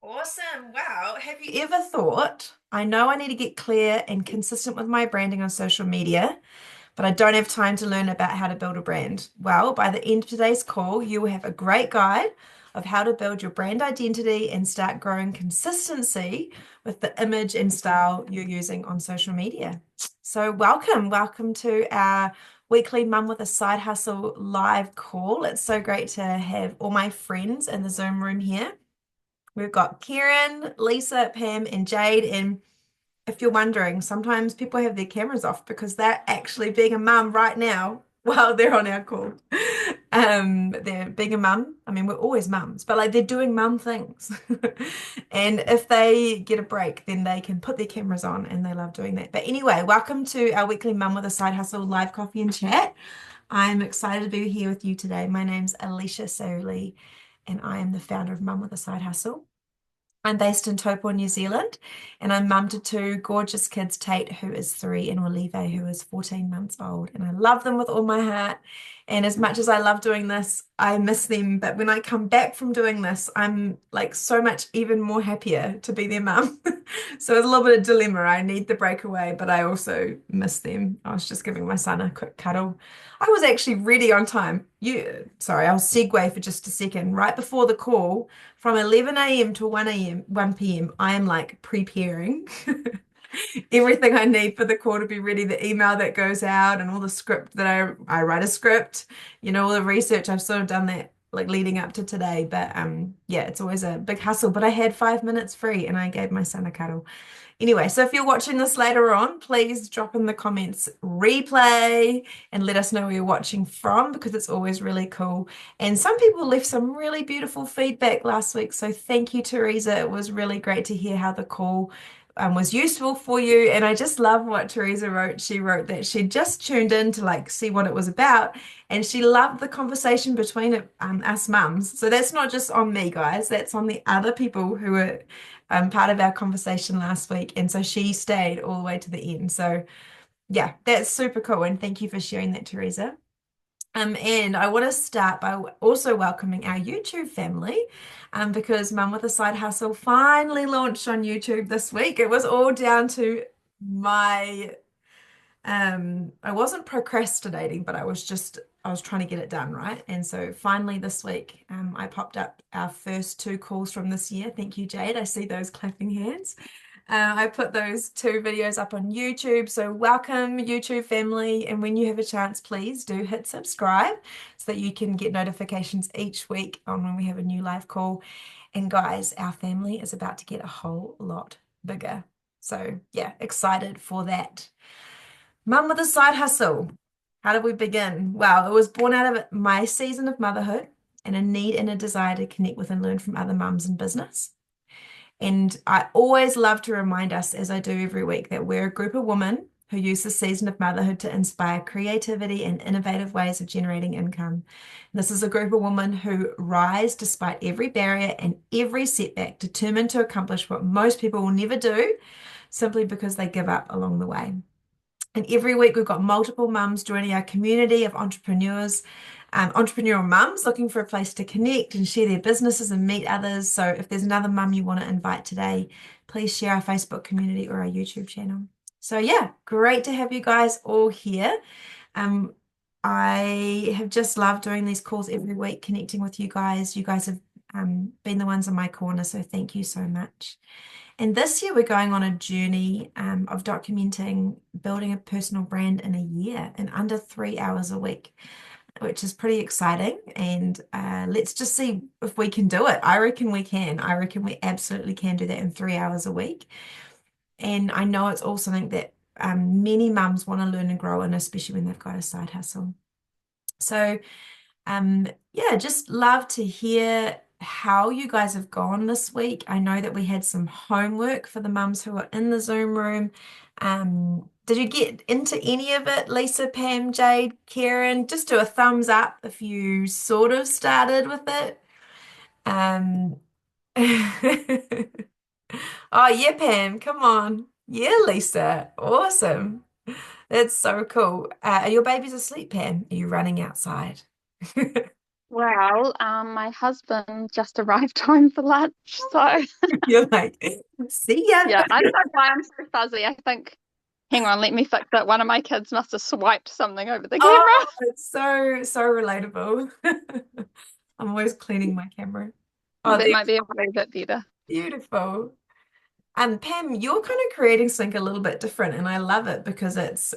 Awesome. Wow. Have you ever thought, I know I need to get clear and consistent with my branding on social media, but I don't have time to learn about how to build a brand? Well, by the end of today's call, you will have a great guide of how to build your brand identity and start growing consistency with the image and style you're using on social media. So, welcome to our weekly Mum with a Side Hustle live call. It's so great to have all my friends in the Zoom room here. We've got Kieran, Lisa, Pam, and Jade. And if you're wondering, sometimes people have their cameras off because they're actually being a mum right now while they're on our call. They're being a mum. I mean, we're always mums, but like they're doing mum things. And if they get a break, then they can put their cameras on and they love doing that. But anyway, welcome to our weekly Mum with a Side Hustle live coffee and chat. I'm excited to be here with you today. My name's Alicia Soli, and I am the founder of Mum with a Side Hustle. I'm based in Taupo, New Zealand, and I'm mum to two gorgeous kids, Tate, who is 3, and Olive, who is 14 months old. And I love them with all my heart. And as much as I love doing this, I miss them. But when I come back from doing this, I'm like so much even more happier to be their mum. So it's a little bit of dilemma. I need the breakaway, but I also miss them. I was just giving my son a quick cuddle. I was actually ready on time. Sorry, I'll segue for just a second. Right before the call, from 11 a.m. to 1 a.m., 1 p.m., I am like preparing everything I need for the call to be ready, the email that goes out and all the script that I write a script, all the research. I've sort of done that like leading up to today. But yeah, it's always a big hustle. But I had 5 minutes free and I gave my son a cuddle. Anyway, so if you're watching this later on, please drop in the comments replay and let us know where you're watching from because it's always really cool. And some people left some really beautiful feedback last week. So thank you, Teresa. It was really great to hear how the call was useful for you. And I just love what Teresa wrote. She wrote that she just tuned in to like see what it was about. And she loved the conversation between us mums. So that's not just on me, guys. That's on the other people who were part of our conversation last week. And so she stayed all the way to the end. So yeah, that's super cool. And thank you for sharing that, Teresa. And I want to start by also welcoming our YouTube family, because Mum with a Side Hustle finally launched on YouTube this week. It was all down to my, I wasn't procrastinating, but I was trying to get it done, right? And so finally this week, I popped up our first 2 calls from this year. Thank you, Jade. I see those clapping hands. I put those 2 videos up on YouTube. So welcome YouTube family. And when you have a chance, please do hit subscribe so that you can get notifications each week on when we have a new live call. And guys, our family is about to get a whole lot bigger. So yeah, excited for that. Mum with a Side Hustle. How did we begin? Well, it was born out of my season of motherhood and a need and a desire to connect with and learn from other mums in business. And I always love to remind us, as I do every week, that we're a group of women who use the season of motherhood to inspire creativity and innovative ways of generating income. This is a group of women who rise despite every barrier and every setback, determined to accomplish what most people will never do simply because they give up along the way. And every week we've got multiple mums joining our community of entrepreneurs, entrepreneurial mums looking for a place to connect and share their businesses and meet others. So if there's another mum you want to invite today, please share our Facebook community or our YouTube channel. So yeah, great to have you guys all here. I have just loved doing these calls every week, connecting with you guys. You guys have been the ones in my corner, so thank you so much. And this year, we're going on a journey of documenting building a personal brand in a year in under 3 hours a week, which is pretty exciting. And let's just see if we can do it. I reckon we can. I reckon we absolutely can do that in 3 hours a week. And I know it's all something that many mums want to learn and grow in, especially when they've got a side hustle. So yeah, just love to hear how you guys have gone this week. I know that we had some homework for the mums who are in the Zoom room. Did you get into any of it, Lisa, Pam, Jade, Karen? Just do a thumbs up if you sort of started with it. Um, oh, yeah, Pam, come on. Yeah, Lisa, awesome. That's so cool. Are your babies asleep, Pam? Are you running outside? Well, my husband just arrived home for lunch, so You're like, see ya. yeah, I don't know why I'm so fuzzy. I think, hang on, let me fix it. One of my kids must have swiped something over the Oh, camera. it's so relatable. I'm always cleaning my camera. Oh, Oh, that they're might be a wee bit better. beautiful. Pam, you're kind of creating something a little bit different, and I love it because it's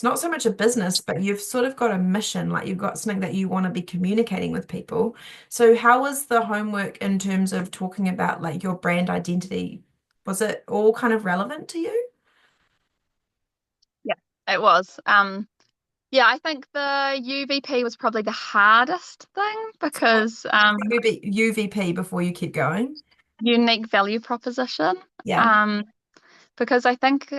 not so much a business, but you've sort of got a mission, like you've got something that you want to be communicating with people. So how was the homework in terms of talking about like your brand identity? Was it all kind of relevant to you? Yeah, it was. Yeah, I think the UVP was probably the hardest thing What because UVP before you keep going? unique value proposition. Yeah. Um, because I think,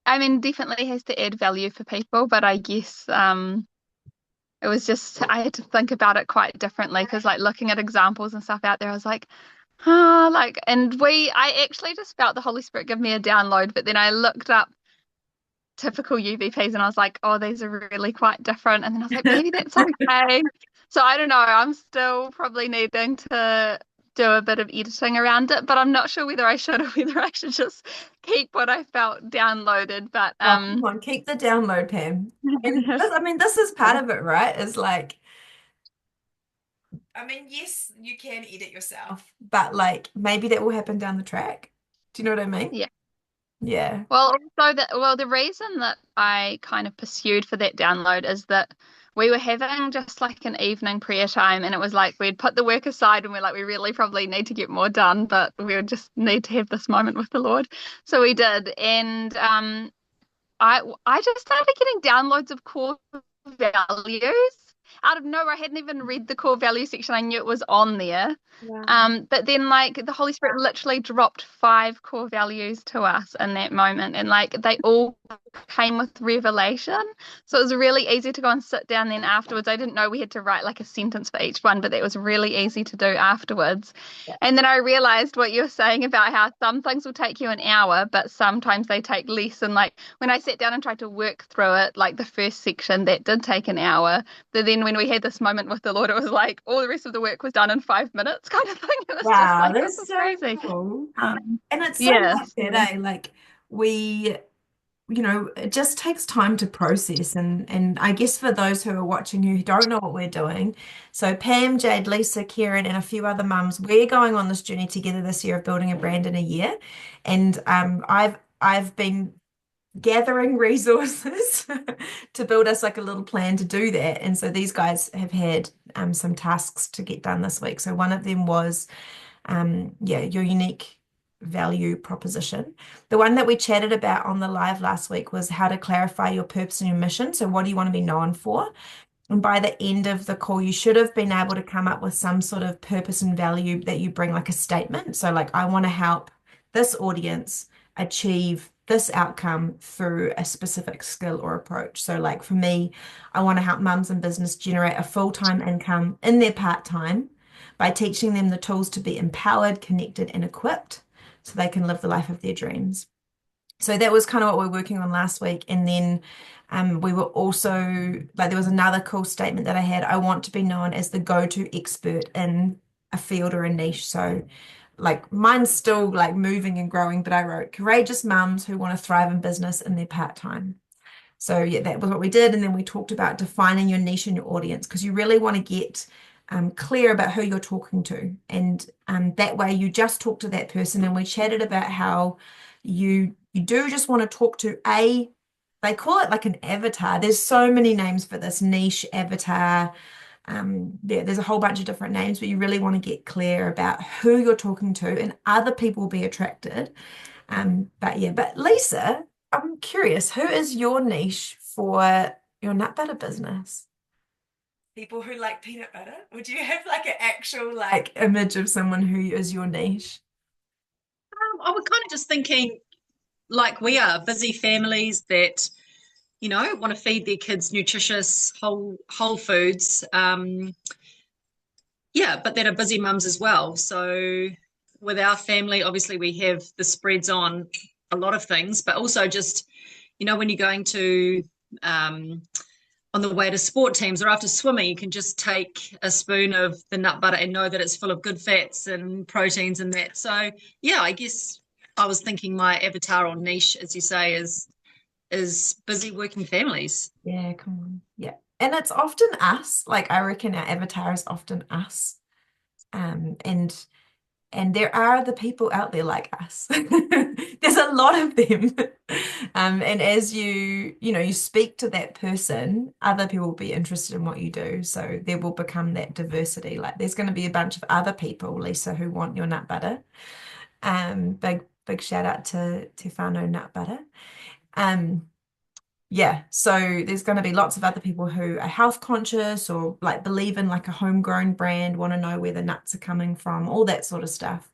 I mean, definitely has to add value for people, but I guess it was just I had to think about it quite differently because like looking at examples and stuff out there, I was like, like, and I actually just felt the Holy Spirit give me a download, but then I looked up typical UVPs and I was like, oh, these are really quite different. And then I was like, maybe that's okay. So I don't know. I'm still probably needing to do a bit of editing around it, but I'm not sure whether I should or whether I should just keep what I felt downloaded. But Oh, come on, keep the download, Pam. And this, I mean, this is part of it, right? Is like, I mean, yes, you can edit yourself, but like maybe that will happen down the track. Do you know what I mean? yeah. Yeah. Well, also the reason that I kind of pursued for that download is that we were having just like an evening prayer time, and it was like we'd put the work aside, and we're like, we really probably need to get more done, but we would just need to have this moment with the Lord. So we did, and I just started getting downloads of core values out of nowhere. I hadn't even read the core value section. I knew it was on there. Wow. But then like the Holy Spirit literally dropped five core values to us in that moment. And like they all came with revelation. So it was really easy to go and sit down then afterwards. I didn't know we had to write like a sentence for each one, but that was really easy to do afterwards. And then I realized what you're saying about how some things will take you an hour, but sometimes they take less. And like when I sat down and tried to work through it, like the first section, that did take an hour. But then when we had this moment with the Lord, it was like all the rest of the work was done in 5 minutes kind of thing. It was just Wow, like, this that's is so crazy. cool. Um, And it's so yeah. like that, eh? Like we, it just takes time to process. And I guess for those who are watching who don't know what we're doing, so Pam, Jade, Lisa, Kieran, and a few other mums, we're going on this journey together this year of building a brand in a year. And I've been gathering resources to build us like a little plan to do that. And so these guys have had some tasks to get done this week. So one of them was yeah, your unique value proposition. The one that we chatted about on the live last week was how to clarify your purpose and your mission. So, what do you want to be known for? And by the end of the call, you should have been able to come up with some sort of purpose and value that you bring, like a statement. So, like, I want to help this audience achieve this outcome through a specific skill or approach. So, like for me, I want to help mums in business generate a full-time income in their part-time by teaching them the tools to be empowered, connected, and equipped so they can live the life of their dreams. So that was kind of what we were working on last week. And then we were also like, there was another cool statement that I had. I want to be known as the go-to expert in a field or a niche. So, like, mine's still like moving and growing, but I wrote courageous mums who want to thrive in business in their part-time. So yeah, that was what we did. And then we talked about defining your niche and your audience because you really want to get clear about who you're talking to. And that way you just talk to that person. And we chatted about how you do just want to talk to they call it like an avatar. There's so many names for this niche avatar. Yeah, there's a whole bunch of different names, but you really want to get clear about who you're talking to and other people will be attracted. But yeah, but Lisa, I'm curious, who is your niche for your nut butter business? People who like peanut butter? Would you have like an actual like image of someone who is your niche? I was kind of just thinking, like we are busy families that want to feed their kids nutritious whole foods. Yeah, but that are busy mums as well. So with our family, obviously we have the spreads on a lot of things, but also just when you're going to um, on the way to sport teams or after swimming, you can just take a spoon of the nut butter and know that it's full of good fats and proteins and that. So yeah, I guess I was thinking my avatar or niche, as you say, is busy working families. Yeah, come on. Yeah. And it's often us. Like I reckon our avatar is often us. Um, and and there are the people out there like us. There's a lot of them. And as you speak to that person, other people will be interested in what you do. So there will become that diversity. Like there's going to be a bunch of other people, Lisa, who want your nut butter. Big shout out to whānau nut butter. Um, yeah, so there's going to be lots of other people who are health conscious or like believe in like a homegrown brand, want to know where the nuts are coming from, all that sort of stuff,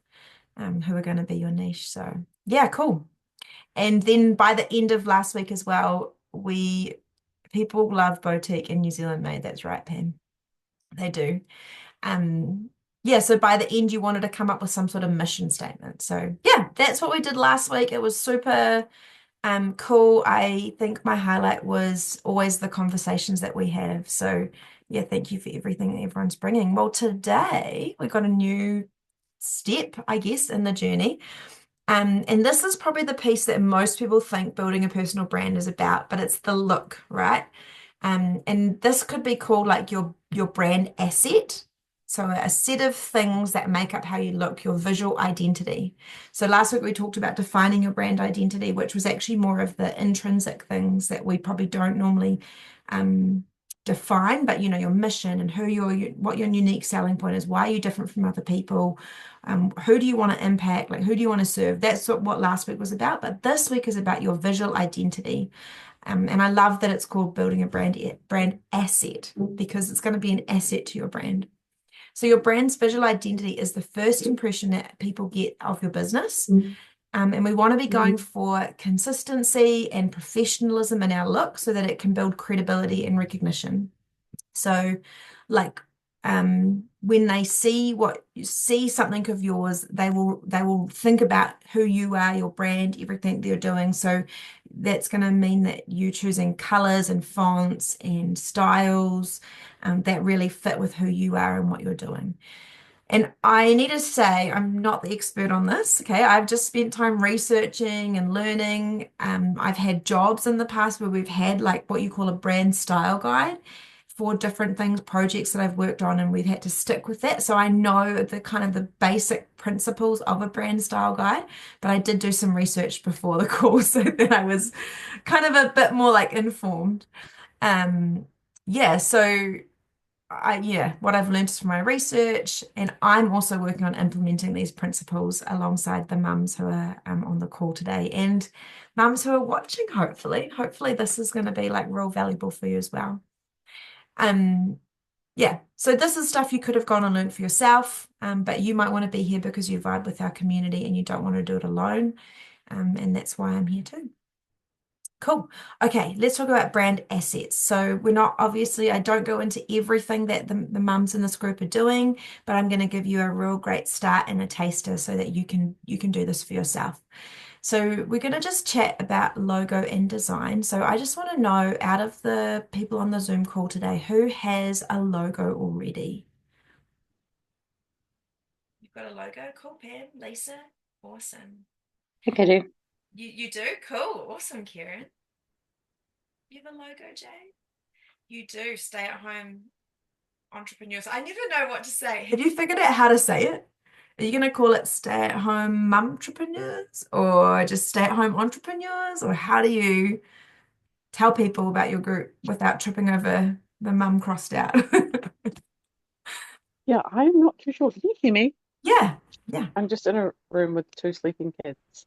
who are going to be your niche. So yeah, cool. And then by the end of last week as well, we people love boutique and New Zealand made. That's right, Pam. They do. Um, yeah, so by the end you wanted to come up with some sort of mission statement. So yeah, that's what we did last week. It was super cool. I think my highlight was always the conversations that we have. So, yeah, thank you for everything that everyone's bringing. Well, today we got a new step, I guess, in the journey. And this is probably the piece that most people think building a personal brand is about, but it's the look, right? And this could be called like your brand asset. So a set of things that make up how you look, your visual identity. So last week we talked about defining your brand identity, which was actually more of the intrinsic things that we probably don't normally um, define, but your mission and what your unique selling point is, why are you different from other people, who do you want to impact, like who do you want to serve? That's what last week was about, but this week is about your visual identity. And I love that it's called building a brand asset because it's going to be an asset to your brand. So your brand's visual identity is the first impression that people get of your business. And we want to be going for consistency and professionalism in our look so that it can build credibility and recognition. So, like, when they see something of yours, they will think about who you are, your brand, everything they're doing. So that's going to mean that you're choosing colors and fonts and styles that really fit with who you are and what you're doing. And I need to say, I'm not the expert on this. Okay. I've just spent time researching and learning. I've had jobs in the past where we've had like what you call a brand style guide for different things, projects that I've worked on, and we've had to stick with that. So I know the kind of the basic principles of a brand style guide, but I did do some research before the call so that I was kind of a bit more like informed. Um, yeah, so what I've learned is from my research, and I'm also working on implementing these principles alongside the mums who are on the call today and mums who are watching, hopefully. Hopefully this is going to be like real valuable for you as well. Um, yeah, so this is stuff you could have gone and learned for yourself, but you might want to be here because you vibe with our community and you don't want to do it alone. And that's why I'm here too. Cool. Okay, let's talk about brand assets. So we're not obviously, I don't go into everything that the mums in this group are doing, but I'm going to give you a real great start and a taster so that you can do this for yourself. So we're going to just chat about logo and design. So I just want to know out of the people on the Zoom call today, who has a logo already? You've got a logo? Cool, Pam, Lisa. Awesome. I think I do. You do? Cool. Awesome, Kieran. You have a logo, Jay? You do. Stay at home entrepreneurs. I never know what to say. Have you figured out how to say it? Are you going to call it stay at home entrepreneurs or just stay at home entrepreneurs? Or how do you tell people about your group without tripping over the mum crossed out? Yeah, I'm not too sure. Can you hear me? Yeah, yeah. I'm just in a room with two sleeping kids.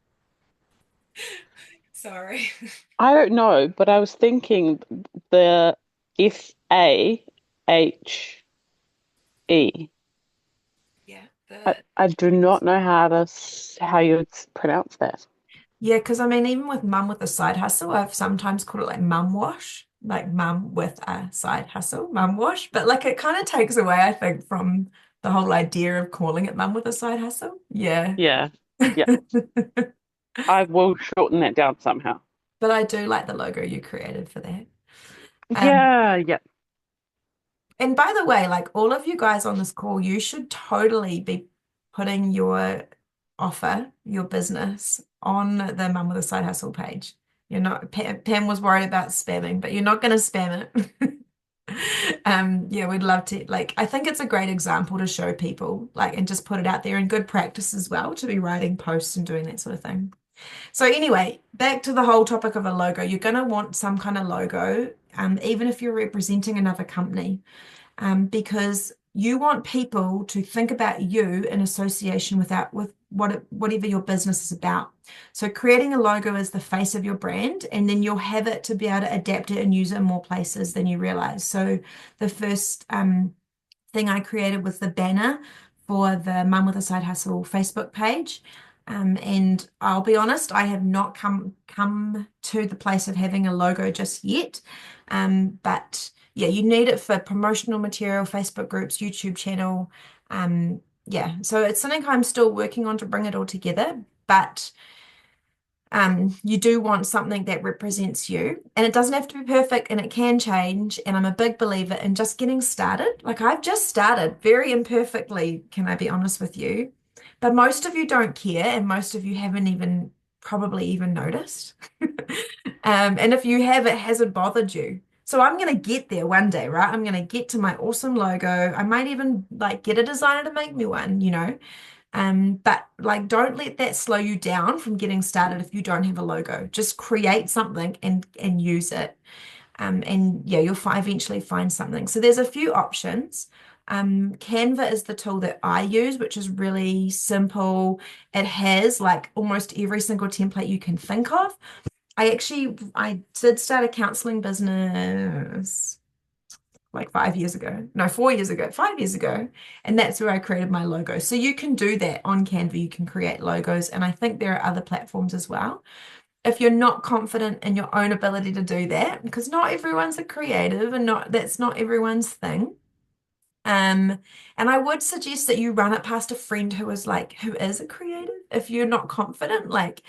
Sorry. I don't know, but I was thinking the Fahe. Yeah, I do not know how you would pronounce that. yeah, because I mean, even with mum with a side hustle, I've sometimes called it like mum wash, like mum with a side hustle, mum wash. But like it kind of takes away, I think, from the whole idea of calling it mum with a side hustle. Yeah. Yeah, yeah. I will shorten that down somehow. But I do like the logo you created for that. Um, Yeah, yeah. and by the way, like all of you guys on this call, you should totally be putting your offer, your business on the Mum with a Side Hustle page. You're not, Pam was worried about spamming, but you're not going to spam it. Yeah, we'd love to. Like, I think it's a great example to show people, like, and just put it out there and good practice as well to be writing posts and doing that sort of thing. So anyway, back to the whole topic of a logo. You're going to want some kind of logo, even if you're representing another company, because you want people to think about you in association with whatever your business is about. So creating a logo is the face of your brand, and then you'll have it to be able to adapt it and use it in more places than you realize. So the first thing I created was the banner for the Mum with a Side Hustle Facebook page. And I'll be honest, I have not come to the place of having a logo just yet. But yeah, you need it for promotional material, Facebook groups, YouTube channel. Yeah, so it's something I'm still working on to bring it all together. But you do want something that represents you, and it doesn't have to be perfect and it can change. And I'm a big believer in just getting started. Like I've just started very imperfectly, can I be honest with you? But most of you don't care, and most of you haven't even probably even noticed. And if you have, it hasn't bothered you. So I'm going to get there one day, right? I'm going to get to my awesome logo. I might even like get a designer to make me one, you know. But like, don't let that slow you down from getting started if you don't have a logo. Just create something and use it. And yeah, you'll eventually find something. So there's a few options. Canva is the tool that I use, which is really simple. It has like almost every single template you can think of. I did start a counseling business like 5 years ago. No, 4 years ago, 5 years ago. And that's where I created my logo. So you can do that on Canva. You can create logos. And I think there are other platforms as well. If you're not confident in your own ability to do that, because not everyone's a creative and not that's not everyone's thing. Um, and I would suggest that you run it past a friend who is a creative. If you're not confident, like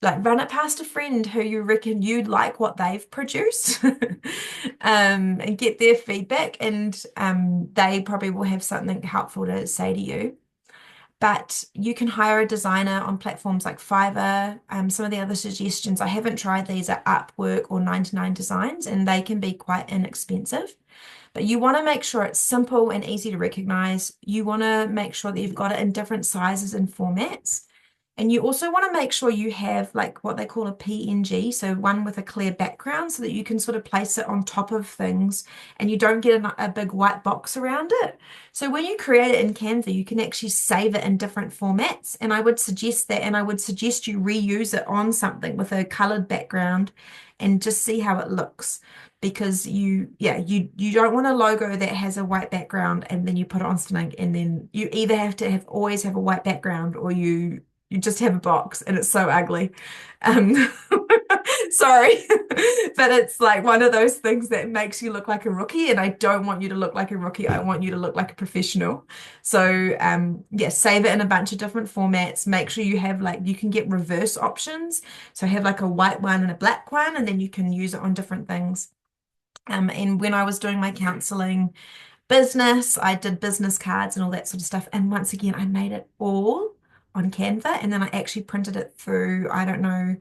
run it past a friend who you reckon you'd like what they've produced and get their feedback, and they probably will have something helpful to say to you. But you can hire a designer on platforms like Fiverr. Some of the other suggestions, I haven't tried these, are Upwork or 99 Designs, and they can be quite inexpensive. But you want to make sure it's simple and easy to recognize. You want to make sure that you've got it in different sizes and formats. And you also want to make sure you have like what they call a PNG, so one with a clear background so that you can sort of place it on top of things and you don't get a big white box around it. So when you create it in Canva, you can actually save it in different formats. And I would suggest that, and I would suggest you reuse it on something with a colored background and just see how it looks. Because you don't want a logo that has a white background and then you put it on something and then you either have to have always have a white background or you just have a box and it's so ugly. Um, sorry, but it's like one of those things that makes you look like a rookie, and I don't want you to look like a rookie. I want you to look like a professional. So, yeah, save it in a bunch of different formats. Make sure you have like you can get reverse options. So have like a white one and a black one, and then you can use it on different things. And when I was doing my counseling business. I did business cards and all that sort of stuff. And once again, I made it all on Canva, and then I actually printed it through. I don't know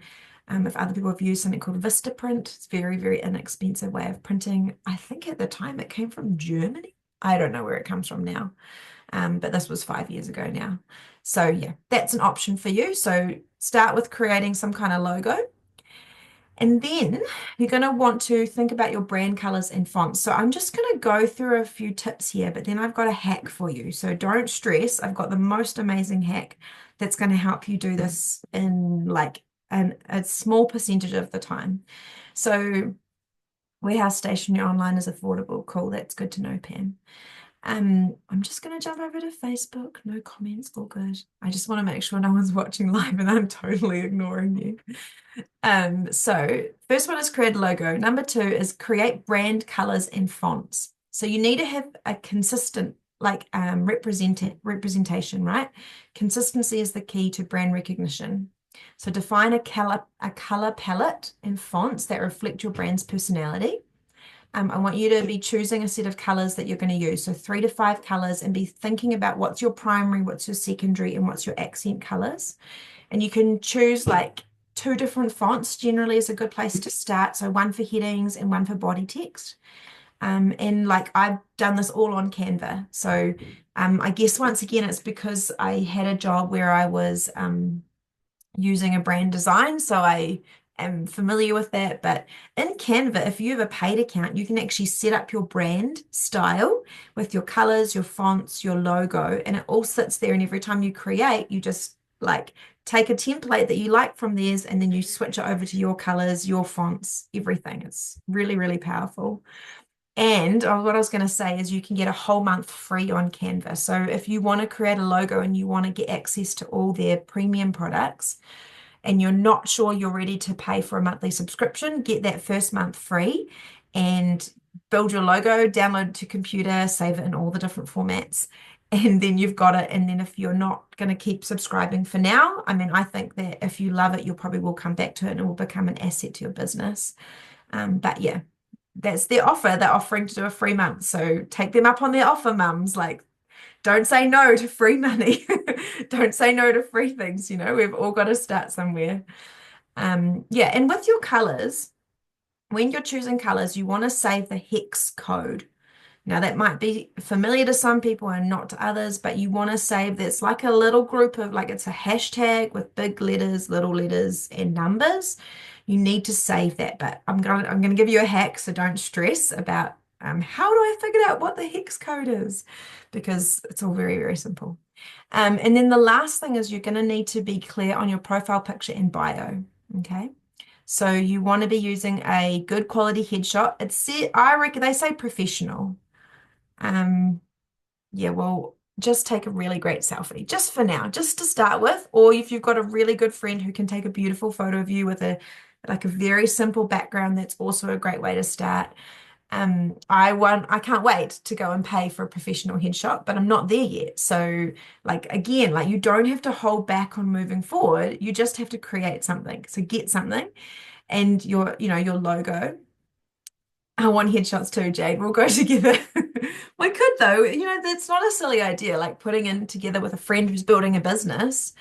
if other people have used something called Vistaprint. It's very, very inexpensive way of printing. I think at the time it came from Germany. I don't know where it comes from now. But this was 5 years ago now. So yeah, that's an option for you. So start with creating some kind of logo. And then you're going to want to think about your brand colors and fonts. So I'm just going to go through a few tips here, but then I've got a hack for you. So don't stress. I've got the most amazing hack that's going to help you do this in like a small percentage of the time. So warehouse stationery online is affordable. Cool. That's good to know, Pam. I'm just going to jump over to Facebook. No comments, all good. I just want to make sure no one's watching live and I'm totally ignoring you. So first one is create a logo. Number two is create brand colors and fonts. So you need to have a consistent representation, right? Consistency is the key to brand recognition. So define a color palette and fonts that reflect your brand's personality. I want you to be choosing a set of colors that you're going to use. So 3 to 5 colors, and be thinking about what's your primary, what's your secondary, and what's your accent colors. And you can choose like 2 different fonts generally is a good place to start. So one for headings and one for body text. And like I've done this all on Canva. So I guess once again, it's because I had a job where I was using a brand design. So I am familiar with that. But in Canva, if you have a paid account, you can actually set up your brand style with your colors, your fonts, your logo, and it all sits there. And every time you create, you just like take a template that you like from theirs and then you switch it over to your colors, your fonts, everything. It's really, really powerful. And what I was going to say is you can get a whole month free on Canva. So if you want to create a logo and you want to get access to all their premium products and you're not sure you're ready to pay for a monthly subscription, get that first month free and build your logo, download it to computer, save it in all the different formats. And then you've got it. And then if you're not going to keep subscribing for now, I mean, I think that if you love it, you probably will come back to it and it will become an asset to your business. But yeah, that's their offer. They're offering to do a free month. So take them up on their offer, mums. Like, don't say no to free money. Don't say no to free things. We've all got to start somewhere. Yeah, and with your colors, when you're choosing colors, you want to save the hex code. Now, that might be familiar to some people and not to others, but you want to save that's like a little group of like it's a hashtag with big letters, little letters, and numbers. You need to save that, but I'm gonna give you a hack, so don't stress about how do I figure out what the hex code is, because it's all very, very simple. And then the last thing is you're going to need to be clear on your profile picture and bio. Okay. So you want to be using a good quality headshot. I reckon they say professional. Um, yeah, well, just take a really great selfie, just for now, just to start with. Or if you've got a really good friend who can take a beautiful photo of you with a very simple background, that's also a great way to start. I can't wait to go and pay for a professional headshot, but I'm not there yet. So, like again, like you don't have to hold back on moving forward. You just have to create something. So get something and your logo. I want headshots too, Jade. We'll go together. We could though, that's not a silly idea, like putting in together with a friend who's building a business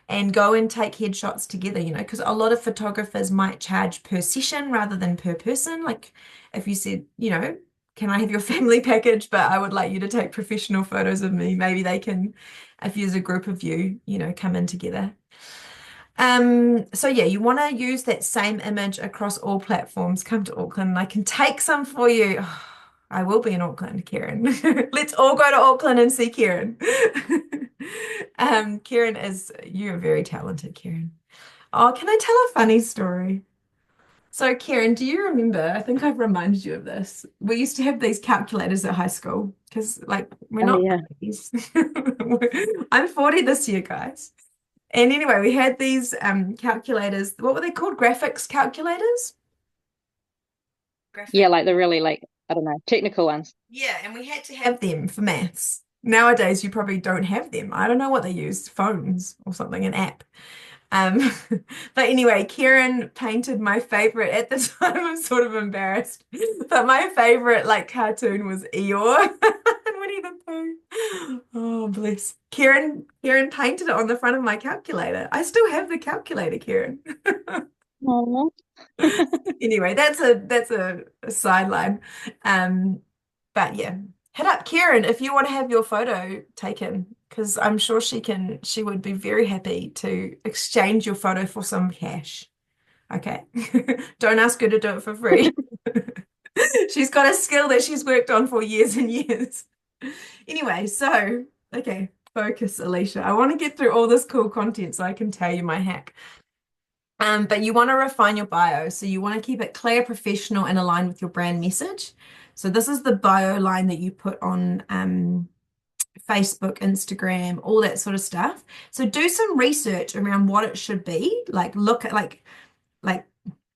and go and take headshots together, because a lot of photographers might charge per session rather than per person. Like if you said, can I have your family package, but I would like you to take professional photos of me, maybe they can, if there's a group of you, come in together. So yeah, you want to use that same image across all platforms. Come to Auckland and I can take some for you. Oh, I will be in Auckland, Karen. Let's all go to Auckland and see Karen. You're very talented, Karen. Oh, can I tell a funny story? So, Karen, do you remember? I think I've reminded you of this. We used to have these calculators at high school because, like, we're Oh, not yeah. 40s. I'm 40 this year, guys. And anyway, we had these calculators. What were they called? Graphics calculators? Yeah, Graphic. like the really, like, I don't know, technical ones. Yeah, and we had to have them for maths. Nowadays, you probably don't have them. I don't know what they use, phones or something, an app. Um, but anyway, Kieran painted my favorite at the time. I'm sort of embarrassed, but my favorite like cartoon was Eeyore and Winnie the Pooh. Oh, bless. Kieran painted it on the front of my calculator. I still have the calculator, Kieran. Oh, Anyway, that's a sideline. Um, but yeah, hit up Kieran if you want to have your photo taken, because I'm sure she would be very happy to exchange your photo for some cash. Okay. Don't ask her to do it for free. She's got a skill that she's worked on for years and years. Anyway, so okay, focus, Alicia. I want to get through all this cool content so I can tell you my hack. But you want to refine your bio. So you want to keep it clear, professional, and aligned with your brand message. So this is the bio line that you put on Facebook, Instagram, all that sort of stuff. So do some research around what it should be. Like look at like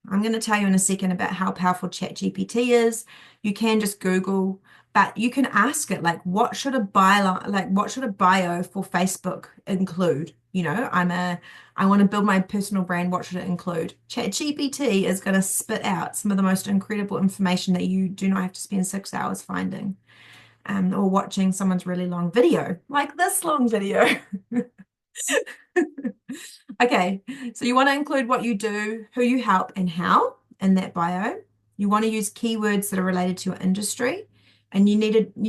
I'm going to tell you in a second about how powerful ChatGPT is. You can just Google, but you can ask it like, what should a bio for Facebook include? I want to build my personal brand. What should it include? ChatGPT is going to spit out some of the most incredible information that you do not have to spend 6 hours finding, or watching someone's really long video, like this long video. Okay, so you want to include what you do, who you help, and how in that bio. You want to use keywords that are related to your industry. And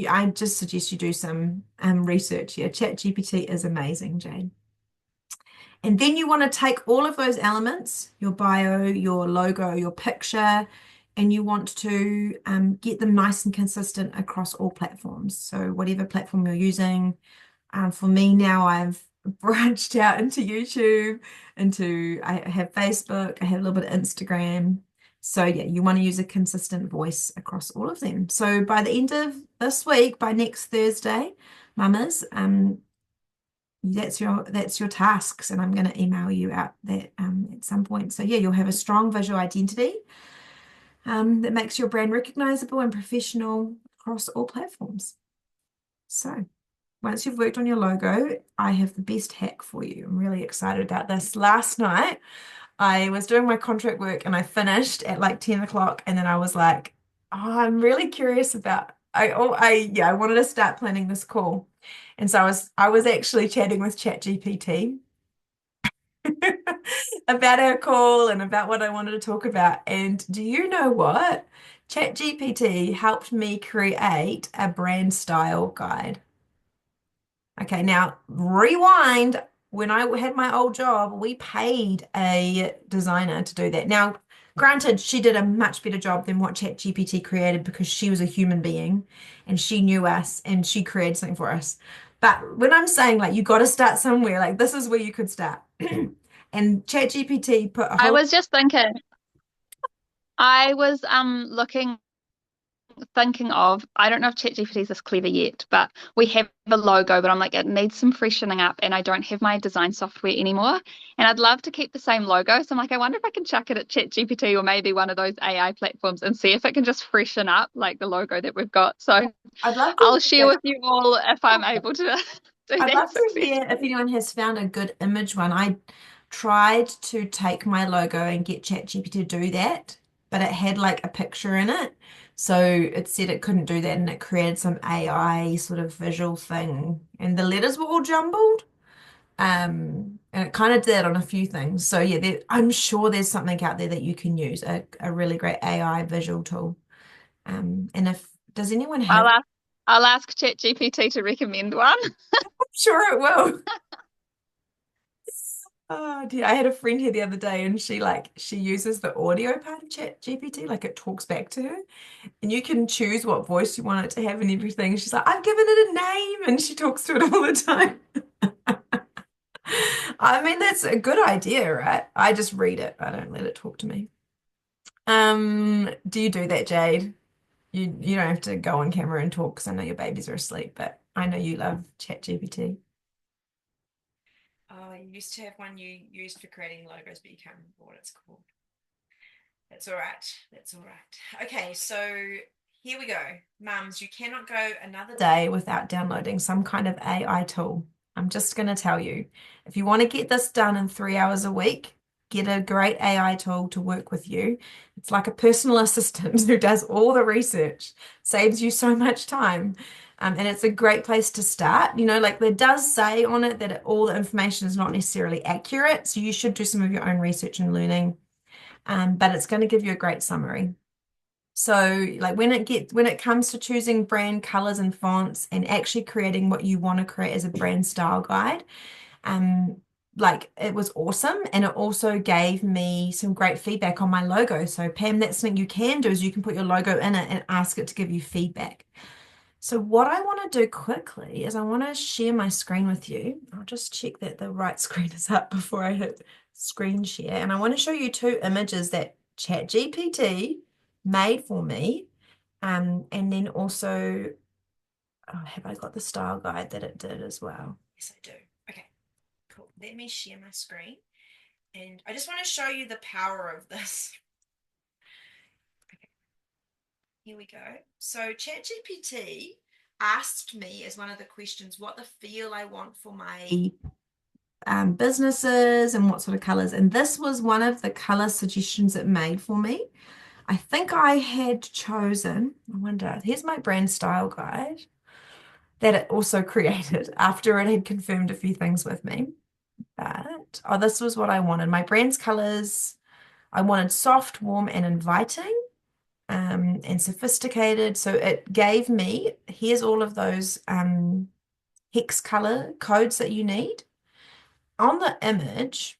I just suggest you do some research here. ChatGPT is amazing, Jane. And then you want to take all of those elements, your bio, your logo, your picture, and you want to get them nice and consistent across all platforms. So whatever platform you're using, for me now, I've branched out into YouTube, I have Facebook, I have a little bit of Instagram. So yeah, you want to use a consistent voice across all of them. So by the end of this week, by next Thursday, mamas, that's your tasks, and I'm going to email you out that at some point. So yeah, you'll have a strong visual identity that makes your brand recognizable and professional across all platforms. So once you've worked on your logo, I have the best hack for you. I'm really excited about this. Last night, I was doing my contract work and I finished at like 10 o'clock. And then I was like, oh, I'm really curious about, I wanted to start planning this call. And so I was actually chatting with ChatGPT about our call and about what I wanted to talk about. And do you know what? ChatGPT helped me create a brand style guide. Okay, now rewind. When I had my old job, we paid a designer to do that. Now, granted, she did a much better job than what ChatGPT created because she was a human being and she knew us and she created something for us. But when I'm saying like you got to start somewhere, like this is where you could start. And ChatGPT put a I whole was just thinking, I was looking thinking of, I don't know if ChatGPT is this clever yet, but we have a logo, but I'm like, it needs some freshening up, and I don't have my design software anymore. And I'd love to keep the same logo. So I'm like, I wonder if I can chuck it at ChatGPT or maybe one of those AI platforms and see if it can just freshen up like the logo that we've got. So I'd love to I'll hear share with you all if I'm that. able to do I'd that love to hear if successfully. anyone has found a good image one. I tried to take my logo and get ChatGPT to do that, but it had like a picture in it. So it said it couldn't do that and it created some AI sort of visual thing. And the letters were all jumbled. And it kind of did on a few things. So yeah, I'm sure there's something out there that you can use, a really great AI visual tool. And if does anyone have? I'll ask I'll ask ChatGPT to recommend one. Sure it will. Oh dear. I had a friend here the other day and she uses the audio part of Chat GPT, like it talks back to her. And you can choose what voice you want it to have and everything. She's like, I've given it a name and she talks to it all the time. I mean, that's a good idea, right? I just read it. I don't let it talk to me. Do you do that, Jade? You don't have to go on camera and talk because I know your babies are asleep, but I know you love Chat GPT. Oh, you used to have one you used for creating logos, but you can't remember what it's called. That's all right. That's all right. Okay, so here we go. Mums, you cannot go another day without downloading some kind of AI tool. I'm just going to tell you, if you want to get this done in 3 hours a week, get a great AI tool to work with you. It's like a personal assistant who does all the research, saves you so much time. And it's a great place to start. Like there does say on it that all the information is not necessarily accurate. So you should do some of your own research and learning. But it's going to give you a great summary. So like when it comes to choosing brand colors and fonts and actually creating what you want to create as a brand style guide, um, like it was awesome. And it also gave me some great feedback on my logo. So Pam, that's something you can do is you can put your logo in it and ask it to give you feedback. So what I want to do quickly is I want to share my screen with you. I'll just check that the right screen is up before I hit screen share. And I want to show you two images that ChatGPT made for me. And then also, oh, have I got the style guide that it did as well? Yes, I do. Okay, cool. Let me share my screen. And I just want to show you the power of this. Here we go. So ChatGPT asked me as one of the questions what the feel I want for my businesses and what sort of colors. And this was one of the color suggestions it made for me. I think I had chosen, I wonder, here's my brand style guide that it also created after it had confirmed a few things with me. But, oh, this was what I wanted. My brand's colors, I wanted soft, warm, and inviting, and sophisticated. So it gave me, here's all of those hex color codes that you need. On the image,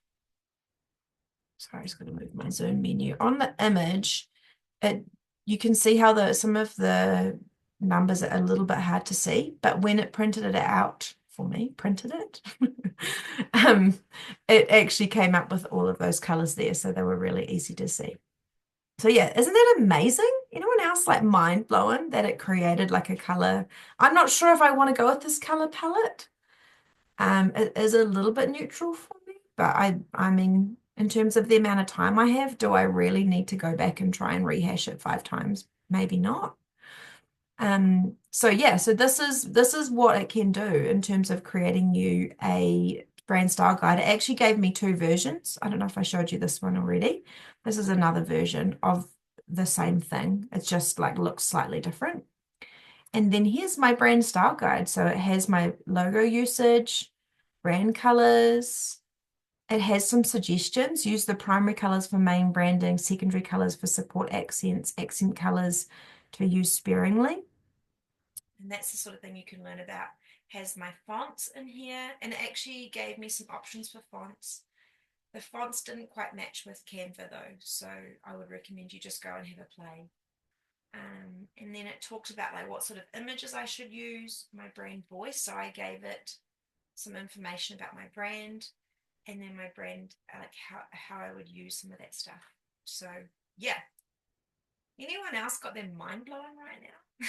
sorry, I just got to move my Zoom menu. On the image, it you can see how some of the numbers are a little bit hard to see, but when it printed it out for me, printed it, um, it actually came up with all of those colors there, so they were really easy to see. So yeah, isn't that amazing? Anyone else like mind blowing that it created like a color? I'm not sure if I want to go with this color palette. It is a little bit neutral for me, but I mean, in terms of the amount of time I have, do I really need to go back and try and rehash it 5 times? Maybe not. So yeah, so this is what it can do in terms of creating you a brand style guide. It actually gave me two versions. I don't know if I showed you this one already. This is another version of the same thing. It just like looks slightly different. And then here's my brand style guide. So it has my logo usage, brand colors. It has some suggestions. Use the primary colors for main branding, secondary colors for support accents, accent colors to use sparingly. And that's the sort of thing you can learn about. Has my fonts in here, and it actually gave me some options for fonts. The fonts didn't quite match with Canva though, so I would recommend you just go and have a play. And then it talked about like what sort of images I should use, my brand voice. So I gave it some information about my brand and then my brand, like how I would use some of that stuff. So yeah. Anyone else got their mind blowing right now?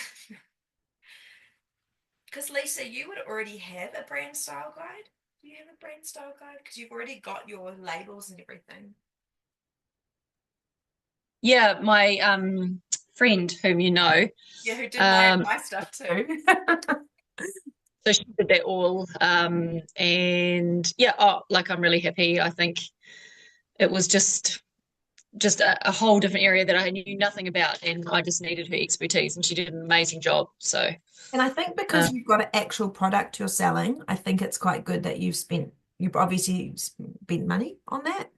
Because Lisa, you would already have a brand style guide. Do you have a brand style guide? Because you've already got your labels and everything. Yeah, my friend whom you know, Yeah, who did um, my stuff too. so she did that all. And yeah, oh, like I'm really happy. I think it was just a whole different area that I knew nothing about, and I just needed her expertise, and she did an amazing job. So, And I think uh, because you've got an actual product you're selling, I think it's quite good that you've obviously spent money on that.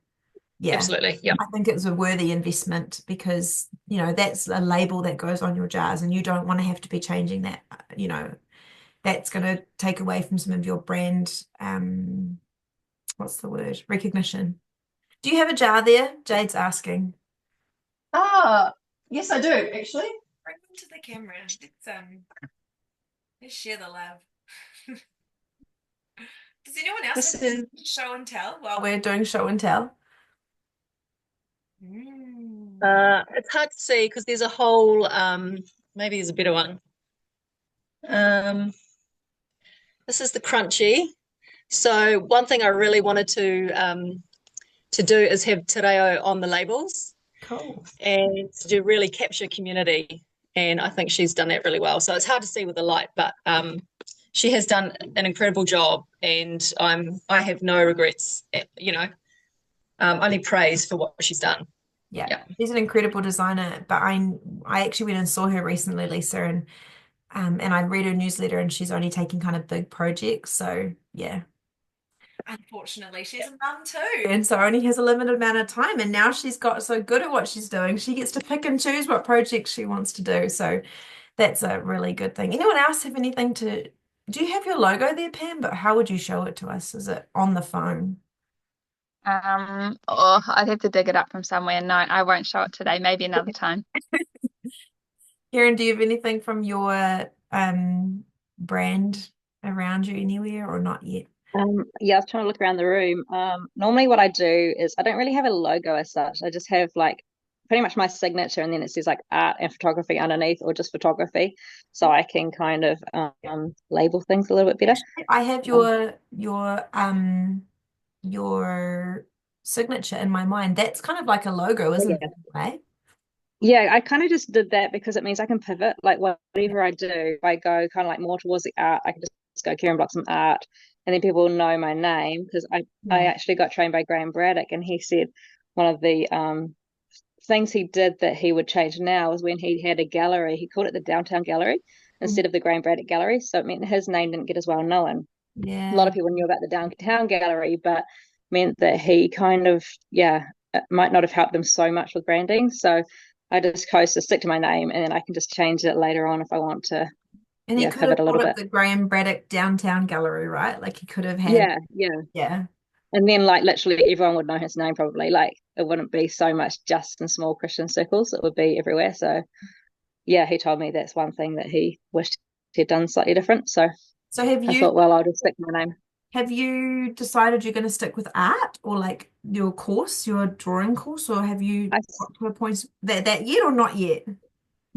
Yeah. absolutely, yeah, I think it's a worthy investment because, that's a label that goes on your jars and you don't want to have to be changing that, that's going to take away from some of your brand, what's the word? Recognition. Do you have a jar there? Jade's asking. Ah, yes, I do actually. Bring them to the camera. Let's share the love. Does anyone else have This is show and tell while we're doing show and tell? it's hard to see because there's a whole maybe there's a better one. Um, this is the crunchy. So one thing I really wanted to do is have te reo on the labels Cool. and to really capture community. And I think she's done that really well. So it's hard to see with the light, but she has done an incredible job, and I have no regrets. Only praise for what she's done. Yeah, Yeah, she's an incredible designer, but I actually went and saw her recently, Lisa, and I read her newsletter and she's only taking kind of big projects. So yeah. Unfortunately, she's a mum too. And so only has a limited amount of time. And now she's got so good at what she's doing, she gets to pick and choose what projects she wants to do. So that's a really good thing. Anyone else have anything to, do you have your logo there, Pam? But how would you show it to us? Is it on the phone? Oh, I'd have to dig it up from somewhere. No, I won't show it today. Maybe another time. Karen, do you have anything from your brand around you anywhere or not yet? Yeah, I was trying to look around the room. Normally what I do is I don't really have a logo as such. I just have like pretty much my signature and then it says like art and photography underneath or just photography. So I can kind of label things a little bit better. Actually, I have Um, your signature in my mind. That's kind of like a logo, isn't it? yeah. Right? Yeah, I kind of just did that because it means I can pivot. Like whatever I do, if I go kind of like more towards the art, I can just go Kieran Bloxham art, and then people will know my name because I Yeah. actually got trained by Graham Braddock, and he said one of the things he did that he would change now was when he had a gallery. He called it the Downtown Gallery Mm. instead of the Graham Braddock Gallery, so it meant his name didn't get as well known. A lot Yeah. of people knew about the Downtown Gallery, but meant that he kind of, yeah, it might not have helped them so much with branding. So I just chose to stick to my name and then I can just change it later on if I want to, And he yeah, could have pivot a little called it bit. the Graham Braddock Downtown Gallery, right? Like he could have had, Yeah, yeah. yeah. And then like literally everyone would know his name probably. Like it wouldn't be so much just in small Christian circles, it would be everywhere. So yeah, he told me that's one thing that he wished he'd done slightly different. So So have I you thought, well, I'll just stick to my name. have you decided you're going to stick with art or like your course, your drawing course, or have you I got to a point that yet or not yet?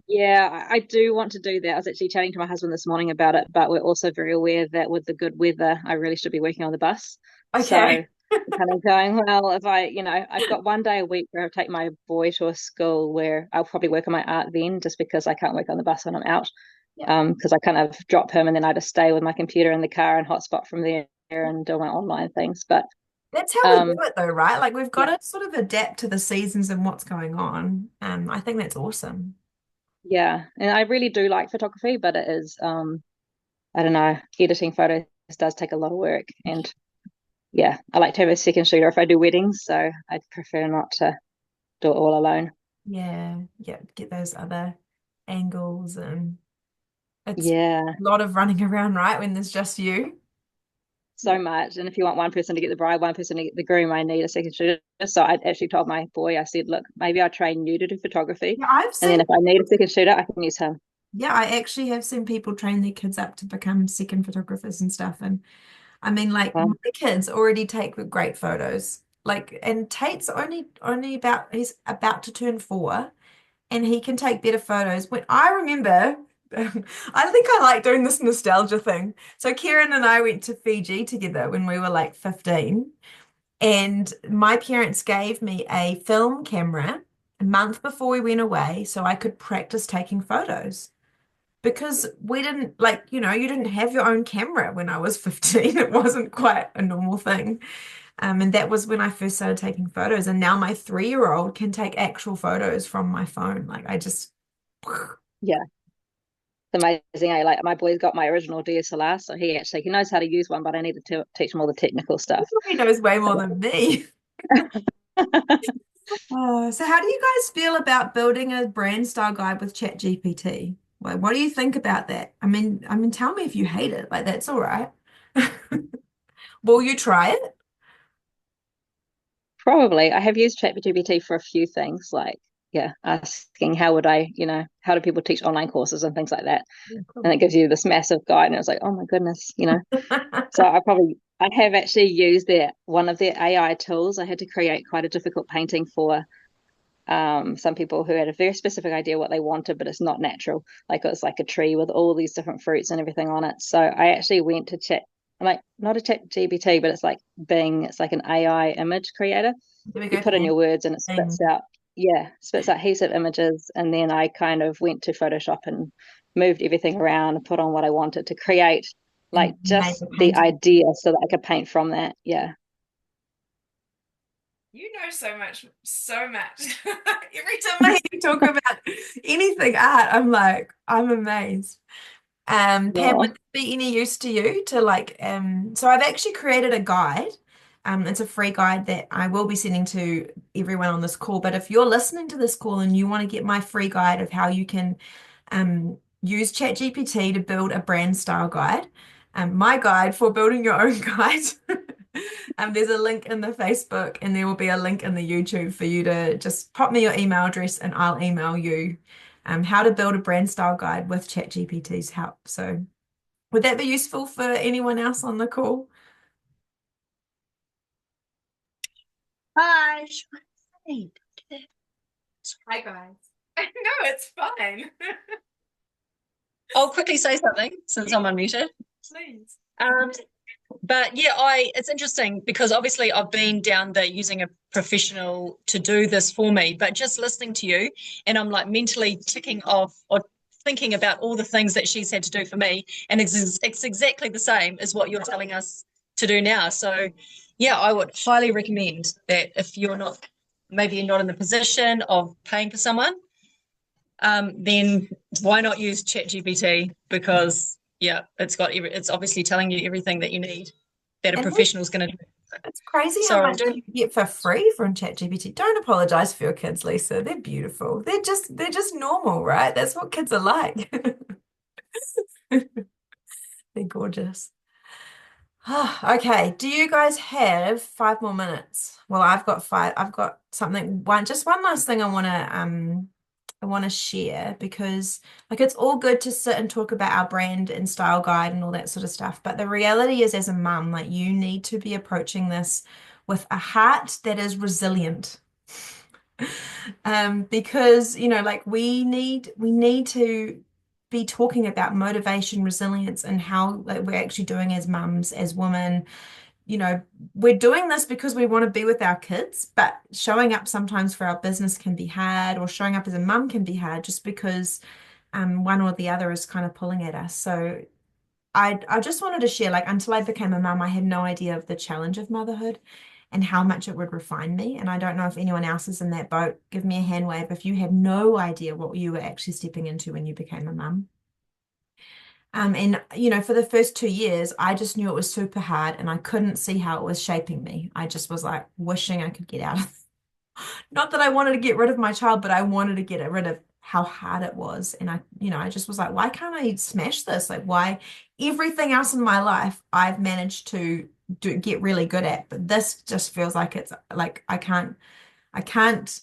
Yeah, I do want to do that. I was actually chatting to my husband this morning about it, but we're also very aware that with the good weather, I really should be working on the bus. So Okay. I'm kind of going, well, if I've got one day a week where I take my boy to a school where I'll probably work on my art then, just because I can't work on the bus when I'm out. Yeah. Because I kind of drop him and then I just stay with my computer in the car and hotspot from there and do my online things. But That's how we do um, it though, right? Like we've got yeah, to sort of adapt to the seasons and what's going on. I think that's awesome. yeah, and I really do like photography, but it is I don't know, editing photos does take a lot of work. And yeah, I like to have a second shooter if I do weddings, so I'd prefer not to do it all alone. Yeah, yeah, get those other angles and it's Yeah, a lot of running around, right? When there's just you. so much. And if you want one person to get the bride, one person to get the groom, I need a second shooter. So I actually told my boy, I said, look, maybe I'll train you to do photography. Yeah, I've And then seen, if I need a second shooter, I can use him. yeah, I actually have seen people train their kids up to become second photographers and stuff. And I mean, like my Well, kids already take great photos. Like, and Tate's only about he's about to turn 4, and he can take better photos. When I remember, I think I like doing this nostalgia thing. So Kieran and I went to Fiji together when we were like 15, and my parents gave me a film camera a month before we went away so I could practice taking photos. Because we didn't like, you didn't have your own camera when I was 15. It wasn't quite a normal thing. And that was when I first started taking photos. And now my 3-year-old can take actual photos from my phone. Like I just, yeah, it's amazing. Like my boy's got my original DSLR, so he knows how to use one, but I need to teach him all the technical stuff. he knows way So more than me. Oh, so how do you guys feel about building a brand style guide with ChatGPT? Like, what do you think about that? I mean, tell me if you hate it. Like, that's all right. Will you try it? probably. I have used ChatGPT for a few things, like yeah, asking how would how do people teach online courses and things like that. Yeah, And cool. it gives you this massive guide, and I was like, oh my goodness. So I have actually used one of their AI tools. I had to create quite a difficult painting for some people who had a very specific idea what they wanted, but it's not natural. Like it was like a tree with all these different fruits and everything on it. So I actually went to chat, like not a chat GPT, but it's like Bing, it's like an AI image creator. There we You go, put in Pam. your words and it Thing. spits out heaps of images. And then I kind of went to Photoshop and moved everything around and put on what I wanted to create, And like made just the the painting. idea so that I could paint from that. Yeah. You know so much, so much. Every time I hear you talk about anything art, I'm amazed. Pam, would Well, it be any use to you to so I've actually created a guide. It's a free guide that I will be sending to everyone on this call. But if you're listening to this call and you want to get my free guide of how you can use ChatGPT to build a brand style guide, my guide for building your own guide. There's a link in the Facebook and there will be a link in the YouTube for you to just pop me your email address and I'll email you how to build a brand style guide with ChatGPT's help. So would that be useful for anyone else on the call? Hi. Hey. Hi guys. No, it's fine. I'll quickly say something since I'm unmuted. Please. Um, But yeah, it's interesting because obviously I've been down there using a professional to do this for me, but just listening to you and I'm like mentally ticking off or thinking about all the things that she's had to do for me. And it's exactly the same as what you're telling us to do now. So yeah, I would highly recommend that if you're not, maybe you're not in the position of paying for someone, then why not use ChatGPT? Because yeah, it's obviously telling you everything that you need that a And professional's going to do. it's crazy how Sorry, much do you can get for free from ChatGPT. Don't apologize for your kids, Lisa. They're beautiful. They're just normal, right? That's what kids are like. They're gorgeous. Okay, do you guys have 5 more minutes? Well, I've got five. I've got just one last thing I want to share because like it's all good to sit and talk about our brand and style guide and all that sort of stuff. But the reality is as a mum, like you need to be approaching this with a heart that is resilient. Because like we need to be talking about motivation, resilience, and how like, we're actually doing as mums, as women. You know, we're doing this because we want to be with our kids, but showing up sometimes for our business can be hard, or showing up as a mum can be hard just because one or the other is kind of pulling at us. So I just wanted to share, like, until I became a mum, I had no idea of the challenge of motherhood and how much it would refine me. And I don't know if anyone else is in that boat. Give me a hand wave if you had no idea what you were actually stepping into when you became a mum. And for the first 2 years, I just knew it was super hard and I couldn't see how it was shaping me. I just was like wishing I could get out of not that I wanted to get rid of my child, but I wanted to get rid of how hard it was. And I just was like, why can't I smash this? Like, why everything else in my life I've managed to get really good at, but this just feels like it's like I can't, I can't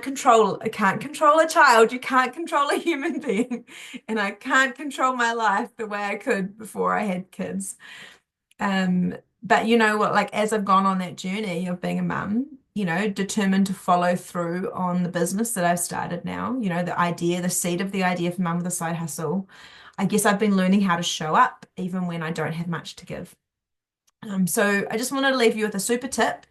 control a child. You can't control a human being, and I can't control my life the way I could before I had kids. But you know what, like as I've gone on that journey of being a mum, determined to follow through on the business that I've started now, the seed of the idea for Mum with a Side Hustle, I guess I've been learning how to show up even when I don't have much to give. So I just wanted to leave you with a super tip.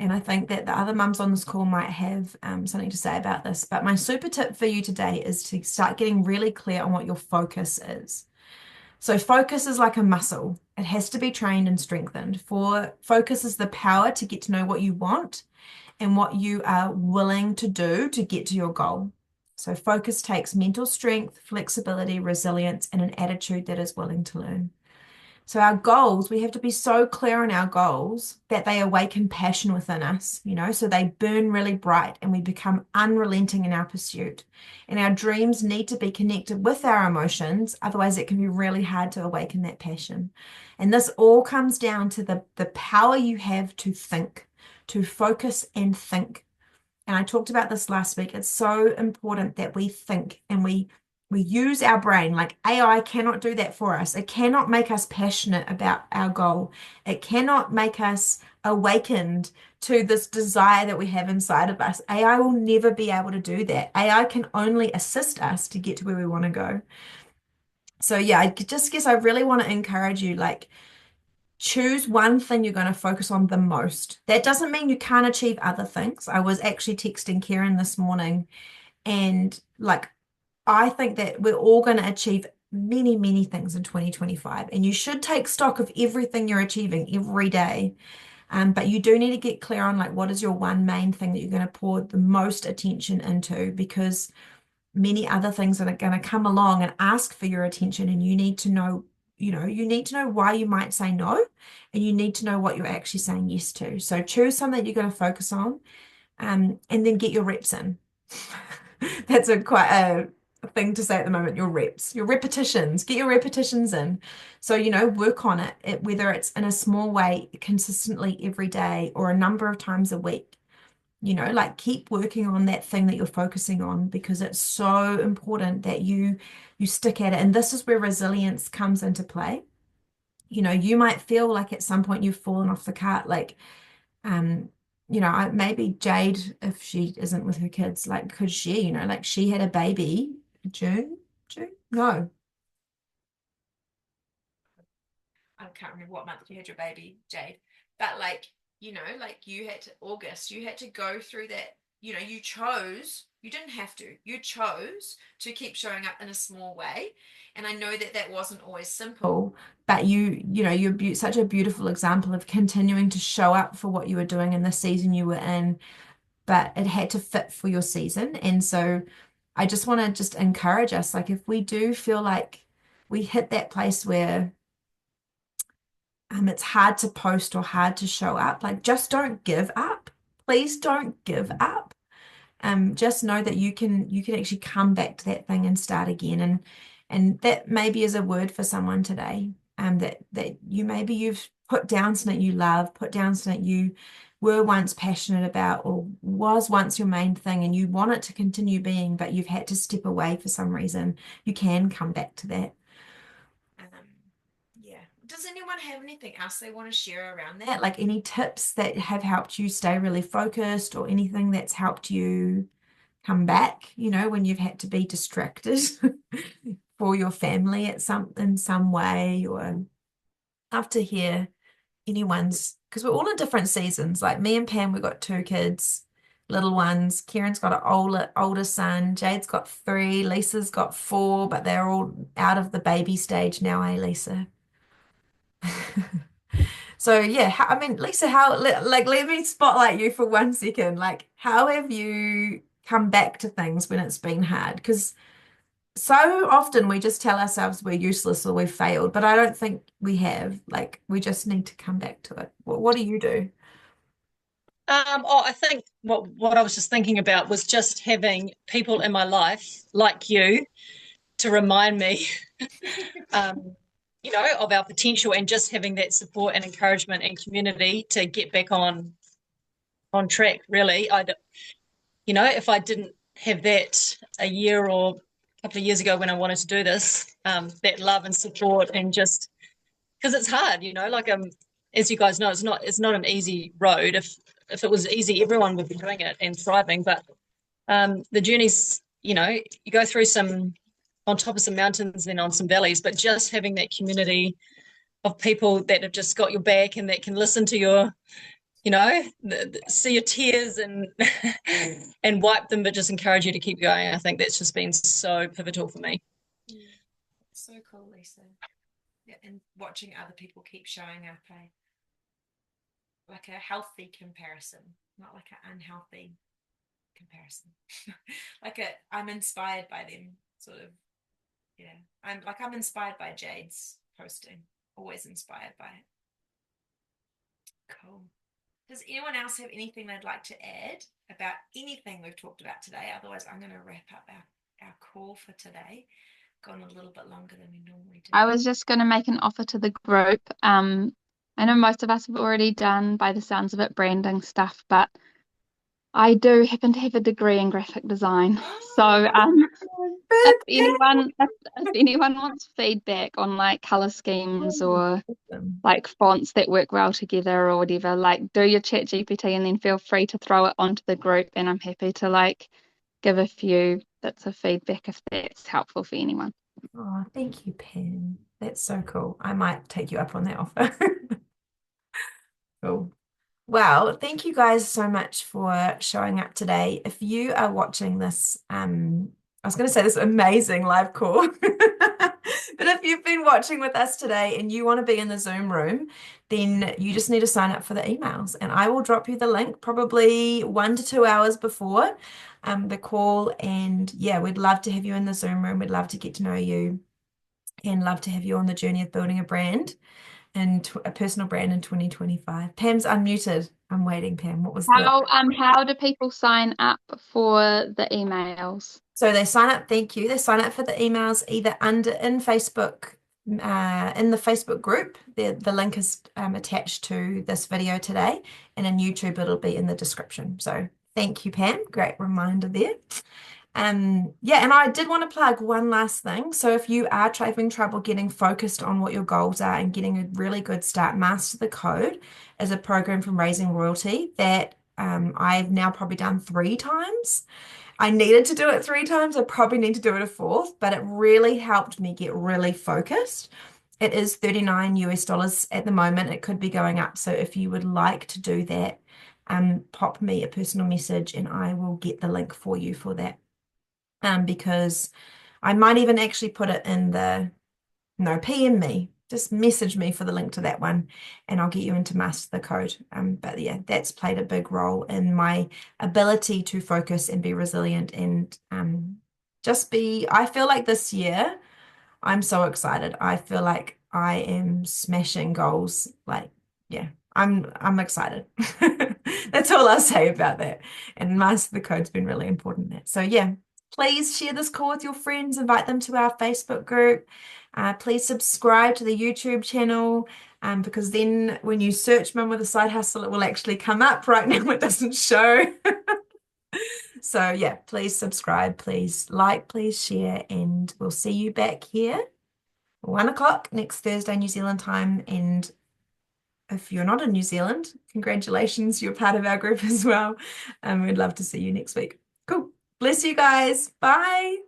And I think that the other mums on this call might have something to say about this. But my super tip for you today is to start getting really clear on what your focus is. So focus is like a muscle. It has to be trained and strengthened. For focus is the power to get to know what you want and what you are willing to do to get to your goal. So focus takes mental strength, flexibility, resilience, and an attitude that is willing to learn. So our goals, we have to be so clear on our goals that they awaken passion within us, so they burn really bright and we become unrelenting in our pursuit. And our dreams need to be connected with our emotions, otherwise it can be really hard to awaken that passion. And this all comes down to the power you have to think, to focus and think. And I talked about this last week. It's so important that we think and we use our brain. Like AI cannot do that for us. It cannot make us passionate about our goal. It cannot make us awakened to this desire that we have inside of us. AI will never be able to do that. AI can only assist us to get to where we want to go. So yeah, I just guess I really want to encourage you, like, choose one thing you're going to focus on the most. That doesn't mean you can't achieve other things. I was actually texting Karen this morning, and like I think that we're all going to achieve many, many things in 2025, and you should take stock of everything you're achieving every day. But you do need to get clear on like what is your one main thing that you're going to pour the most attention into, because many other things are going to come along and ask for your attention, and you need to know why you might say no, and you need to know what you're actually saying yes to. So choose something you're going to focus on, and then get your reps in. That's a quite a thing to say at the moment, your reps, your repetitions, get your repetitions in. So, work on it, whether it's in a small way, consistently every day, or a number of times a week. Like keep working on that thing that you're focusing on, because it's so important that you stick at it. And this is where resilience comes into play. You might feel like at some point you've fallen off the cart, like um maybe Jade, if she isn't with her kids, like could she, like she had a baby June, no, I can't remember what month you had your baby, Jade, but like, like you had to, August, you had to go through that, you chose, you didn't have to, you chose to keep showing up in a small way. And I know that that wasn't always simple, but you're such a beautiful example of continuing to show up for what you were doing in the season you were in, but it had to fit for your season. And so I just want to just encourage us, like if we do feel like we hit that place where it's hard to post or hard to show up, like just don't give up. Please don't give up. Just know that you can actually come back to that thing and start again. And that maybe is a word for someone today. That you've put down something you love, put down something you were once passionate about or was once your main thing and you want it to continue being, but you've had to step away for some reason. You can come back to that. Um, yeah. Does anyone have anything else they want to share around that? Like any tips that have helped you stay really focused or anything that's helped you come back, when you've had to be distracted for your family in some way, or love to hear anyone's, because we're all in different seasons. Like me and Pam, we've got two kids, little ones. Kieran's got an older son. Jade's got three. Lisa's got four, but they're all out of the baby stage now, eh, Lisa? So yeah, I mean, Lisa, like let me spotlight you for 1 second. Like, how have you come back to things when it's been hard? Because so often we just tell ourselves we're useless or we've failed, but I don't think we have. Like, we just need to come back to it. What do you do? I think what I was just thinking about was just having people in my life like you to remind me, um, of our potential and just having that support and encouragement and community to get back on track. Really, if I didn't have that a year or a couple of years ago when I wanted to do this, that love and support and just because it's hard, like as you guys know, it's not an easy road. If it was easy, everyone would be doing it and thriving. But the journey's, you go through some on top of some mountains, then on some valleys, but just having that community of people that have just got your back and that can listen to your, see your tears and and wipe them, but just encourage you to keep going. I think that's just been so pivotal for me. So cool, Lisa. Yeah, and watching other people keep showing up, like a healthy comparison, not like an unhealthy comparison. I'm inspired by them, sort of. Yeah, I'm inspired by Jade's posting. Always inspired by it. Cool. Does anyone else have anything they'd like to add about anything we've talked about today? Otherwise, I'm going to wrap up our call for today. Gone a little bit longer than we normally do. I was just going to make an offer to the group. I know most of us have already done, by the sounds of it, branding stuff, but I do happen to have a degree in graphic design. So if anyone wants feedback on like color schemes or like fonts that work well together or whatever, like do your chat GPT and then feel free to throw it onto the group and I'm happy to like give a few bits of feedback if that's helpful for anyone. Oh, thank you, Pam. That's so cool. I might take you up on that offer. Cool. Well, thank you guys so much for showing up today. If you are watching this, I was going to say this amazing live call, but if you've been watching with us today and you want to be in the Zoom room, then you just need to sign up for the emails, and I will drop you the link probably 1 to 2 hours before the call. And yeah, we'd love to have you in the Zoom room. We'd love to get to know you and love to have you on the journey of building a brand and a personal brand in 2025. Pam's unmuted. I'm waiting, Pam. What was the... How do people sign up for the emails? So they sign up, thank you. They sign up for the emails either in Facebook, in the Facebook group. The link is attached to this video today, and in YouTube it'll be in the description. So thank you, Pam. Great reminder there. Yeah, and I did want to plug one last thing. So if you are having trouble getting focused on what your goals are and getting a really good start, Master the Code is a program from Raising Royalty that I've now probably done 3 times. I needed to do it 3 times. I probably need to do it a fourth, but it really helped me get really focused. It is 39 US dollars at the moment. It could be going up. So if you would like to do that, pop me a personal message and I will get the link for you for that. Because I might even actually put it in the, no, PM me. Just message me for the link to that one and I'll get you into master the code. But yeah, that's played a big role in my ability to focus and be resilient and I feel like this year I'm so excited. I feel like I am smashing goals. Like, yeah, I'm excited. That's all I'll say about that. And master the code's been really important in that. So yeah, please share this call with your friends, invite them to our Facebook group. Please subscribe to the YouTube channel. Because then when you search Mum with a Side Hustle, it will actually come up. Right now it doesn't show. So yeah, please subscribe, please like, please share, and we'll see you back here 1 o'clock next Thursday, New Zealand time. And if you're not in New Zealand, congratulations, you're part of our group as well. We'd love to see you next week. Cool. Bless you guys. Bye.